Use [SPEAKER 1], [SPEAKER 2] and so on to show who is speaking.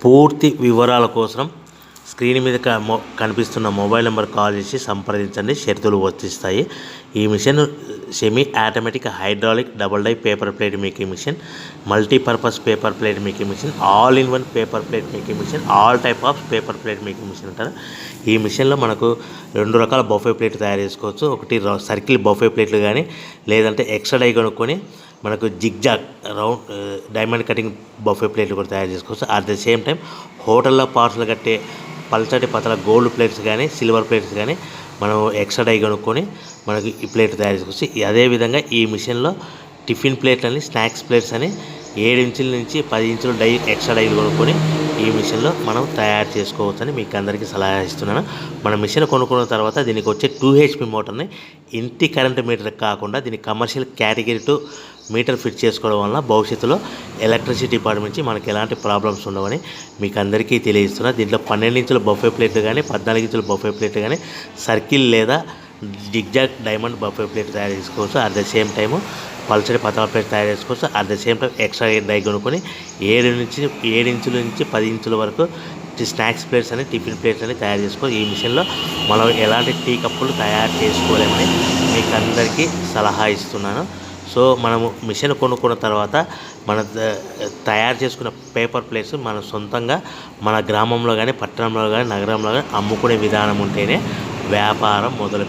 [SPEAKER 1] పూర్తి వివరాల కోసం స్క్రీన్ మీద కనిపిస్తున్న మొబైల్ నెంబర్ కాల్ చేసి సంప్రదించండి. షరతులు వర్తిస్తాయి. ఈ machine semi automatic hydraulic double die paper plate making machine, multipurpose paper plate making machine, all in one paper plate making machine, all type of paper plate making machine అంటారు. ఈ మిషన్లో మనకు 2 రకాల బఫే ప్లేట్ తయారు చేసుకోవచ్చు. ఒకటి circle buffet ప్లేట్లు కానీ, లేదంటే ఎక్స్ట్రా డై కొనుక్కొని మనకు zigzag round diamond cutting buffet ప్లేట్లు కూడా తయారు చేసుకోవచ్చు. అట్ ద సేమ్ టైం హోటల్లో పార్సల్ కట్టే పల్చటి పతల గోల్డ్ ప్లేట్స్ కానీ, సిల్వర్ ప్లేట్స్ కానీ మనం ఎక్స్ట్రా డై కొనుక్కొని మనకి ఈ ప్లేట్ తయారు చేసుకోవచ్చు. అదేవిధంగా ఈ మిషన్లో టిఫిన్ ప్లేట్లు అని, స్నాక్స్ ప్లేట్స్ అని 7 ఇంచుల నుంచి 10 ఇంచుల డై ఎక్స్ట్రా డైలు కొనుక్కొని ఈ మిషన్లో మనం తయారు చేసుకోవచ్చని మీకు అందరికీ సలహా ఇస్తున్నాను. మన మిషన్ కొనుక్కున్న తర్వాత దీనికి వచ్చే 2 HP మోటార్ని ఇంటి కరెంట్ మీటర్ కాకుండా దీనికి కమర్షియల్ కేటగిరీ 2 మీటర్ ఫిట్ చేసుకోవడం వల్ల భవిష్యత్తులో ఎలక్ట్రిసిటీ డిపార్ట్మెంట్ నుంచి మనకి ఎలాంటి ప్రాబ్లమ్స్ ఉండవని మీకు అందరికీ తెలియజేస్తున్నా. దీంట్లో 12 ఇంచుల బఫే ప్లేట్లు కానీ, 14 ఇంచుల బఫే ప్లేట్లు కానీ, సర్కిల్ లేదా జిగ్జాగ్ డైమండ్ బఫే ప్లేట్ తయారు చేసుకోవచ్చు. అట్ ద సేమ్ టైము పల్చడి పతల ప్లేట్ తయారు చేసుకోవచ్చు. At the same time extra die కొనుక్కొని 7 ఇంచుల నుంచి 10 ఇంచుల వరకు స్నాక్స్ ప్లేట్స్ అని, టిఫిన్ ప్లేట్స్ అని తయారు చేసుకోవచ్చు. ఈ మిషన్లో మనం ఎలాంటి టీ కప్పులు తయారు చేసుకోలేమని మీకు అందరికీ సలహా ఇస్తున్నాను. సో మనము మిషన్ కొనుక్కున్న తర్వాత మన తయారు చేసుకున్న పేపర్ ప్లేట్స్ మన సొంతంగా మన గ్రామంలో కానీ, పట్టణంలో కానీ, నగరంలో కానీ అమ్ముకునే విధానం ఉంటేనే వ్యాపారం మొదలు